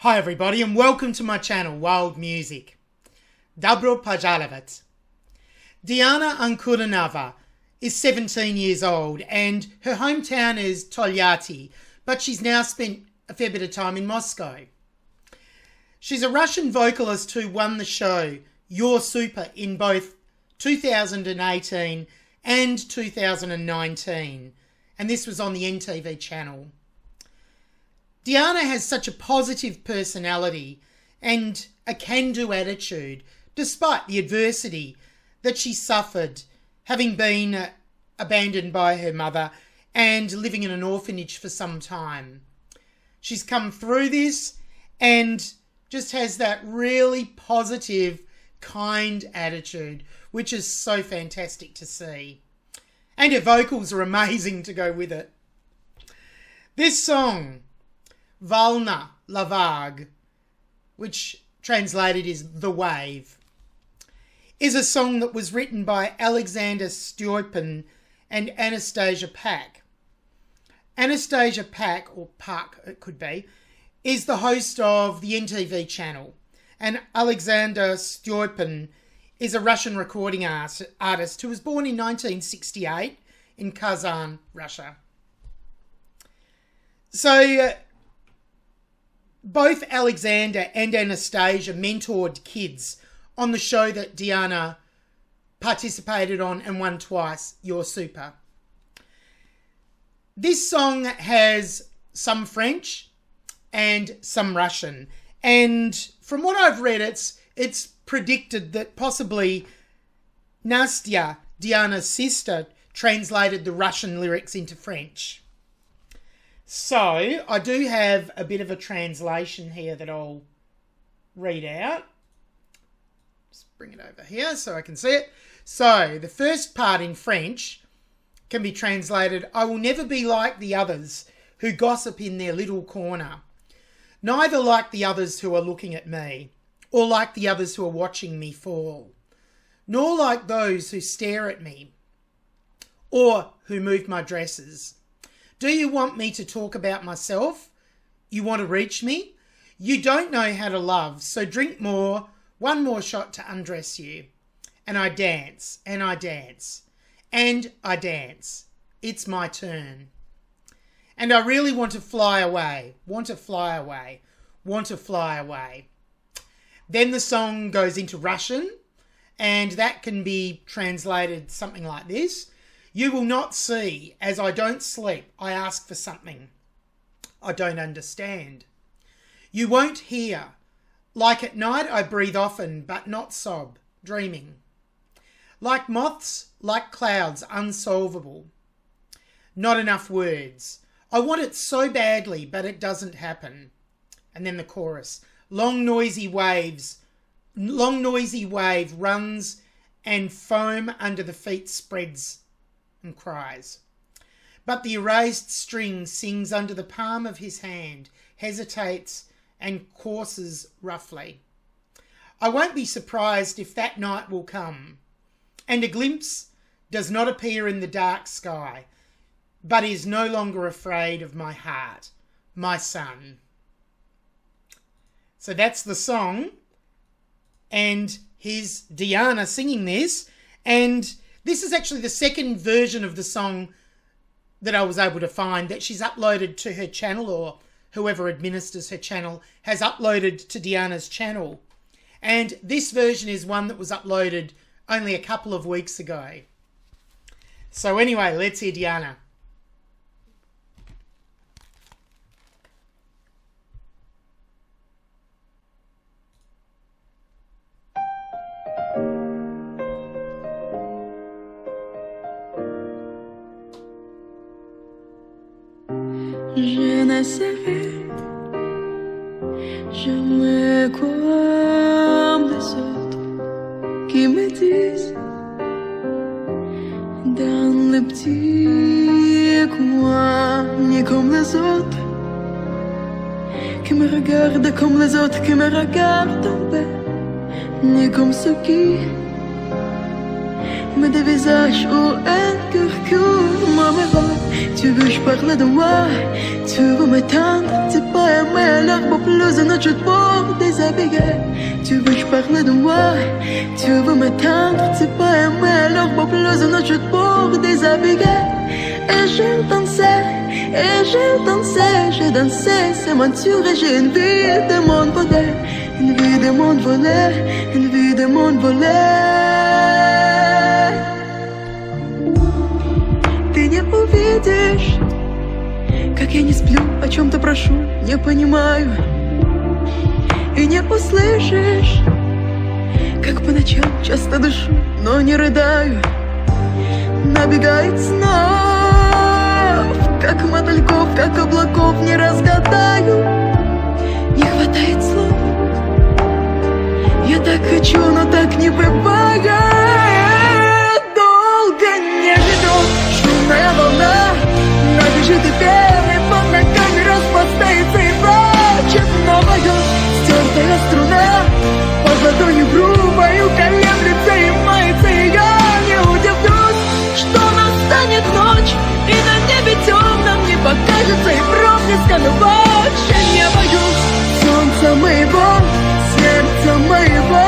Hi everybody and welcome to my channel, Wild Music. Dobro Pajalavat. Diana Ankudinova is 17 years old and her hometown is Tolyatti, but she's now spent a fair bit of time in Moscow. She's a Russian vocalist who won the show You're Super in both 2018 and 2019, and this was on the NTV channel. Diana has such a positive personality and a can-do attitude despite the adversity that she suffered, having been abandoned by her mother and living in an orphanage for some time. She's come through this and just has that really positive, kind attitude, which is so fantastic to see. And her vocals are amazing to go with it. This song, Wave ВОЛНА La Vague, which translated is The Wave, is a song that was written by Alexander Stuypen and Anastasia Pak. Anastasia Pak, or Pak it could be, is the host of the NTV channel, and Alexander Stuypen is a Russian recording artist who was born in 1968 in Kazan, Russia. So both Alexander and Anastasia mentored kids on the show that Diana participated on and won twice, You're Super. This song has some French and some Russian, and from what I've read, it's predicted that possibly Nastya, Diana's sister, translated the Russian lyrics into French. So I do have a bit of a translation here that I'll read out. Just bring it over here so I can see it. So the first part in French can be translated, I will never be like the others who gossip in their little corner, neither like the others who are looking at me, or like the others who are watching me fall, nor like those who stare at me, or who move my dresses. Do you want me to talk about myself? You want to reach me? You don't know how to love, so drink more, one more shot to undress you. And I dance, and I dance, and I dance. It's my turn. And I really want to fly away, want to fly away, want to fly away. Then the song goes into Russian, and that can be translated something like this. You will not see, as I don't sleep, I ask for something I don't understand. You won't hear, like at night I breathe often, but not sob, dreaming. Like moths, like clouds, unsolvable. Not enough words. I want it so badly, but it doesn't happen. And then the chorus. Long noisy wave runs and foam under the feet spreads and cries. But the erased string sings under the palm of his hand, hesitates and courses roughly. I won't be surprised if that night will come, and a glimpse does not appear in the dark sky, but is no longer afraid of my heart, my son. So that's the song, and here's Diana singing this, and this is actually the second version of the song that I was able to find that she's uploaded to her channel, or whoever administers her channel has uploaded to Diana's channel. And this version is one that was uploaded only a couple of weeks ago. So anyway, let's hear Diana. Je ne serai jamais comme les autres qui me disent dans les petits coins, ni comme les autres qui me regardent comme les autres qui me regardent tomber, ni comme ceux qui mais des visages où un cœur court. Maman, tu veux je parle de moi, tu veux m'éteindre, tu pas aimer l'herbe au plus de notre pour déshabiller. Tu veux je parle de moi, tu veux m'éteindre, tu pas aimer l'herbe au plus de notre pour déshabiller. Et j'ai dansé, j'ai dansé, c'est menture et j'ai une vie de monde volé, une vie de monde volé, une vie de monde volé. Ты не увидишь, как я не сплю, о чем-то прошу, не понимаю. И не услышишь, как по ночам часто дышу, но не рыдаю. Набегает снов, как мотыльков, как облаков, не разгадаю. Не хватает слов, я так хочу, но так не бывает. Долго не живет шумная волна, набежит и пены под ногами распластается и плачет. Но поет стертая струна, под ладонью грубою колеблется и мается. И я не удивлюсь, что настанет ночь, и на небе темном не покажется и проблесками больше. Не боюсь солнца моего, сердца моего.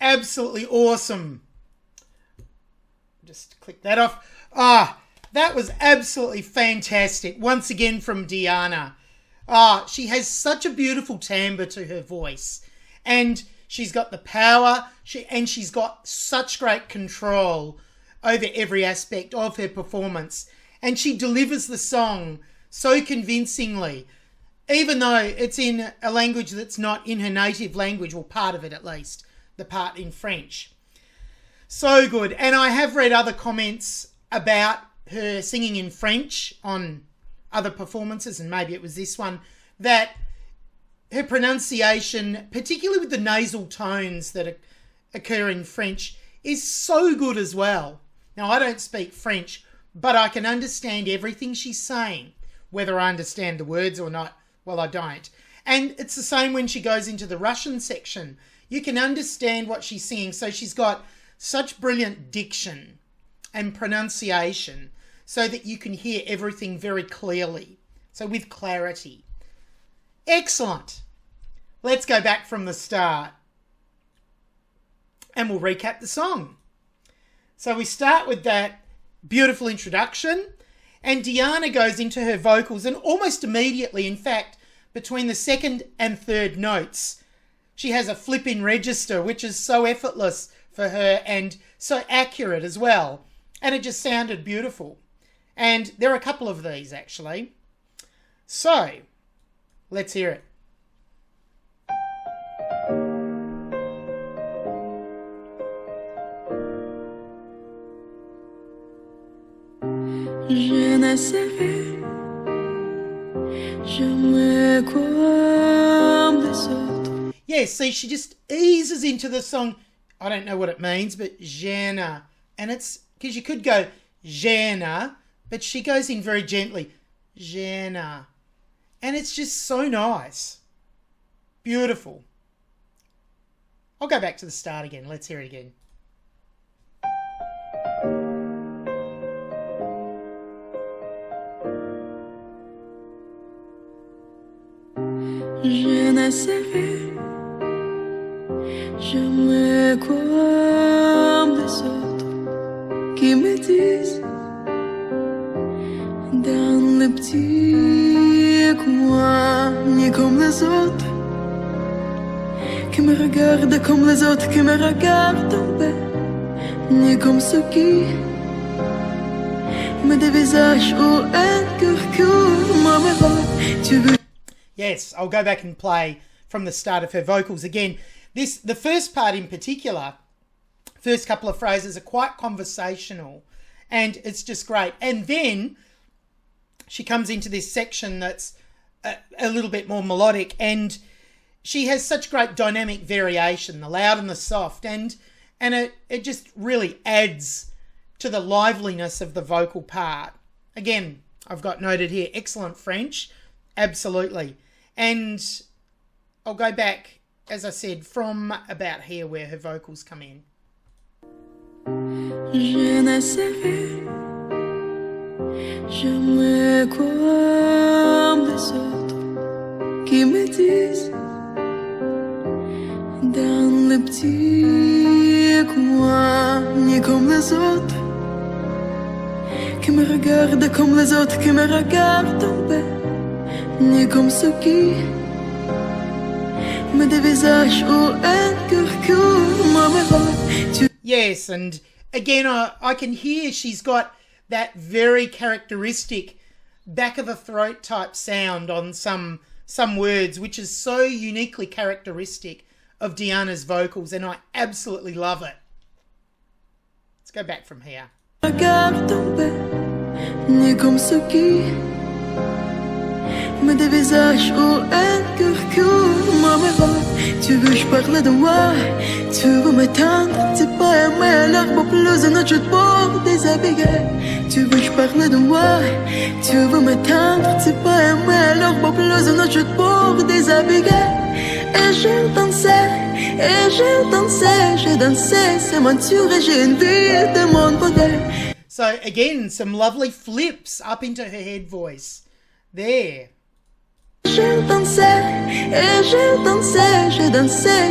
Absolutely awesome. Just click that off. That was absolutely fantastic. Once again from Diana. She has such a beautiful timbre to her voice. And she's got the power. She's got such great control over every aspect of her performance. And she delivers the song so convincingly. Even though it's in a language that's not in her native language, or part of it at least. The part in French. So good. And I have read other comments about her singing in French on other performances, and maybe it was this one, that her pronunciation, particularly with the nasal tones that occur in French, is so good as well. Now, I don't speak French, but I can understand everything she's saying. Whether I understand the words or not, well, I don't. And it's the same when she goes into the Russian section. You can understand what she's singing. So she's got such brilliant diction and pronunciation so that you can hear everything very clearly. So with clarity. Excellent. Let's go back from the start and we'll recap the song. So we start with that beautiful introduction, and Diana goes into her vocals, and almost immediately, in fact, between the second and third notes, she has a flip-in register, which is so effortless for her and so accurate as well. And it just sounded beautiful. And there are a couple of these, actually. So, let's hear it. Je ne savais jamais comme les autres. Yeah, see, she just eases into the song. I don't know what it means, but Jana. And it's, because you could go Jana, but she goes in very gently. Jana. And it's just so nice. Beautiful. I'll go back to the start again. Let's hear it again. Je ne savais J'aimerais comme les autres qui me disent dans les petits coins, ni comme les autres qui me regardent comme les autres qui me regardent tomber, ni comme ceux qui me dévisagent ou un cœur court, maman, tu veux. Yes, I'll go back and play from the start of her vocals again. The first part in particular, first couple of phrases are quite conversational, and it's just great. And then she comes into this section that's a little bit more melodic, and she has such great dynamic variation, the loud and the soft, and it just really adds to the liveliness of the vocal part. Again, I've got noted here, excellent French, absolutely. And I'll go back, as I said, from about here where her vocals come in. Je ne serai jamais comme les autres qui me disent dans les petits coins, ni comme les autres qui me regardent comme les autres qui me regardent tomber, ni comme ceux qui me dévisagent ou un cœur court, maman. Yes, and again, I can hear she's got that very characteristic back of the throat type sound on some words, which is so uniquely characteristic of Diana's vocals, and I absolutely love it. Let's go back from here. Regarde tomber, ni comme ceux qui me dévisagent ou un cœur court, maman. Tu veux je parle de moi, tu veux m'éteindre, tu pas aimer l'herbe plus une autre pour déshabiller. Tu veux je parle de moi, tu veux m'éteindre, tu pas aimer l'herbe plus une autre pour déshabiller. Et j'ai dansé, c'est menture et j'ai une vie de mon bonheur. So again, some lovely flips up into her head voice. There. J'ai dansé,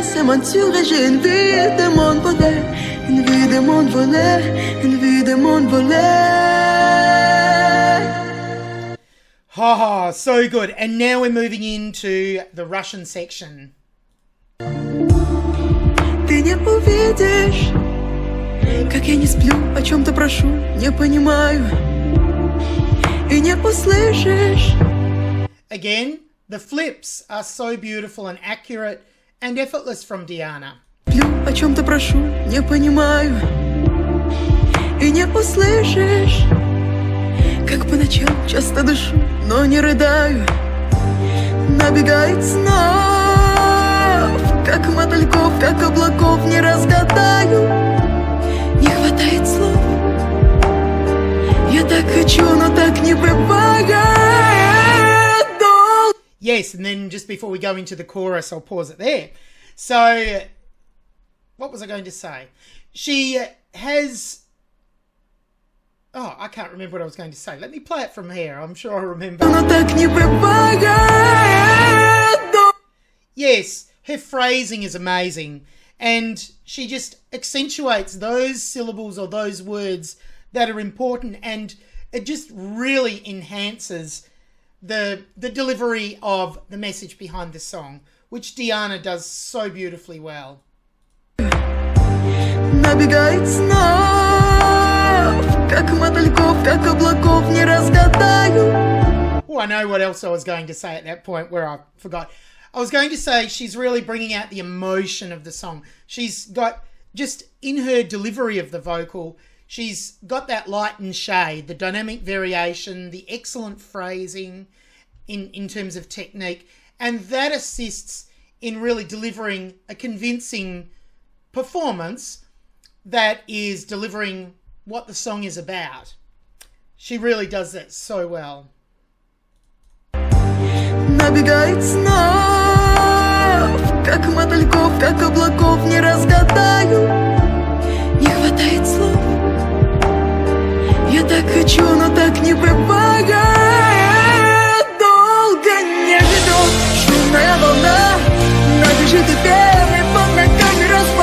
c'est menture et j'ai une vie de mon bonheur. Une vie de mon bonheur, une vie de mon bonheur. Oh, so good. And now we're moving into the Russian section. Ты не увидишь, как я не сплю, о чем-то прошу, не понимаю. И не услышишь. Again, the flips are so beautiful and accurate and effortless from Diana. Сплю, о чем-то прошу, не понимаю. И не услышишь, как по ночам часто дышу, но не рыдаю. Набегает снов, как мотыльков, как облаков, не разгадаю. Не хватает слов. Я так хочу, но так не бывает. Yes, and then just before we go into the chorus, I'll pause it there. So, what was I going to say? She has... Oh, I can't remember what I was going to say. Let me play it from here. I'm sure I'll remember. Yes, her phrasing is amazing. And she just accentuates those syllables or those words that are important. And it just really enhances the delivery of the message behind the song, which Diana does so beautifully well. Набегает снов, как мотыльков, как облаков, не разгадаю. Oh, I know what else I was going to say at that point where I forgot. I was going to say she's really bringing out the emotion of the song. She's got, just in her delivery of the vocal, she's got that light and shade, the dynamic variation, the excellent phrasing in terms of technique, and that assists in really delivering a convincing performance that is delivering what the song is about. She really does that so well. Набегает снов, как мотыльков, как облаков, не разгадаю. Не хватает слов. Я так хочу, но так не бывает. Долго не ведет шумная волна. Набежит и первый под ногами распадает.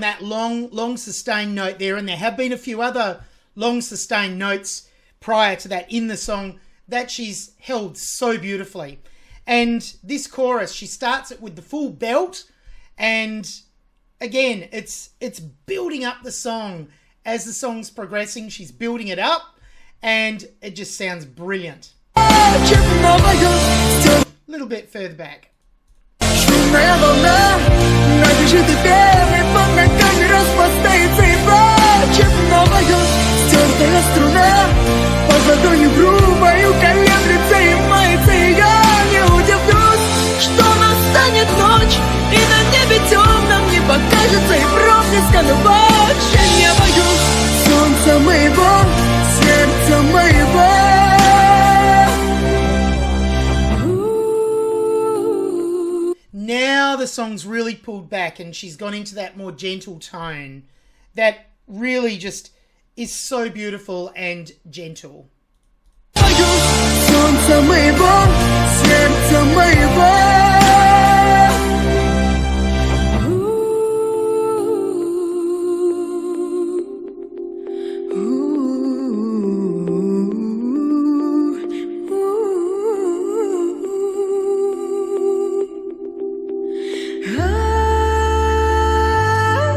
in that long sustained note there, and there have been a few other long sustained notes prior to that in the song that she's held so beautifully. And this chorus, she starts it with the full belt, and again, it's building up the song. As the song's progressing, she's building it up, and it just sounds brilliant. A little bit further back. Шумная волна набежит и белый под ногами распластается и плачет новая стертая струна под ладонью грубою колеблется и мается, и я не удивлюсь, что настанет ночь, и на небе темном не покажется и проблеска, но больше не боюсь солнца моего, сердца моего. Now the song's really pulled back and she's gone into that more gentle tone that really just is so beautiful and gentle. Солнце моего, сердце моего.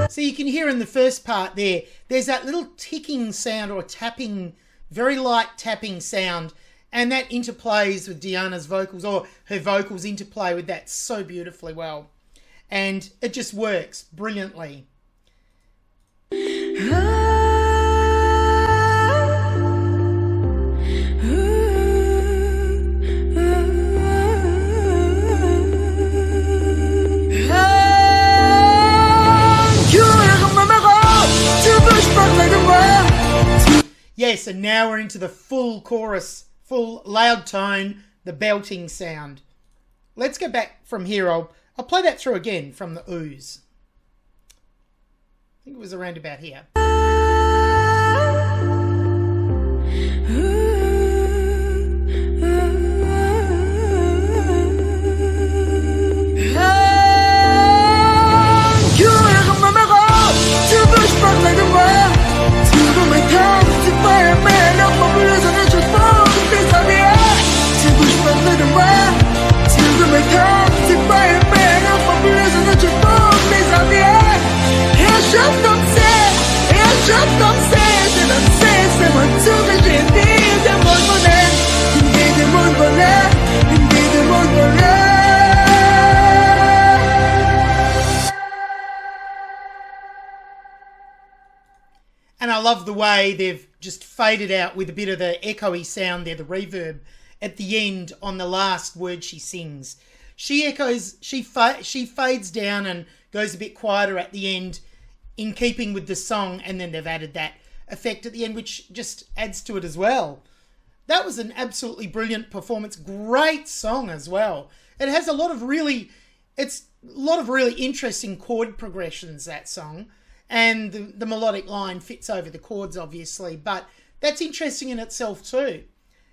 So you can hear in the first part there's that little ticking sound or tapping, very light tapping sound, and that interplays with Diana's vocals, or her vocals interplay with that so beautifully well. And it just works brilliantly. Yes, and now we're into the full chorus, full loud tone, the belting sound. Let's go back from here. I'll play that through again from the ooze. I think it was around about here. And I love the way they've just faded out with a bit of the echoey sound there, the reverb at the end on the last word she sings. She echoes, she fades down and goes a bit quieter at the end in keeping with the song, and then they've added that effect at the end, which just adds to it as well. That was an absolutely brilliant performance. Great song as well. It has a lot of really interesting chord progressions, that song. And the melodic line fits over the chords, obviously, but that's interesting in itself too.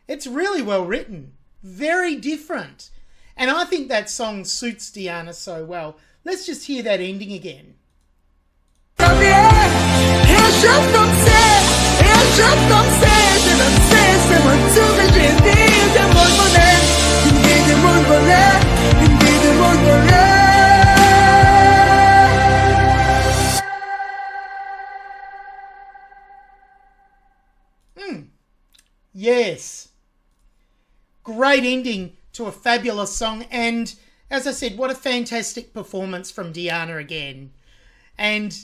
It's really well written, very different. And I think that song suits Diana so well. Let's just hear that ending again. Yes. Great ending to a fabulous song. And as I said, what a fantastic performance from Diana again. And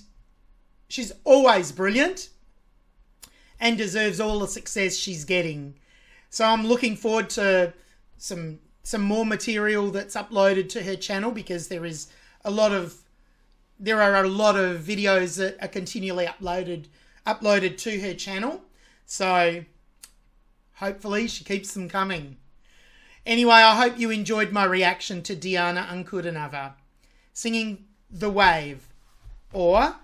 she's always brilliant and deserves all the success she's getting. So I'm looking forward to some more material that's uploaded to her channel, because there are a lot of videos that are continually uploaded to her channel. So hopefully she keeps them coming. Anyway, I hope you enjoyed my reaction to Diana Ankudinova singing The Wave, or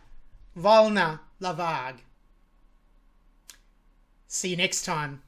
Volna La Vague. See you next time.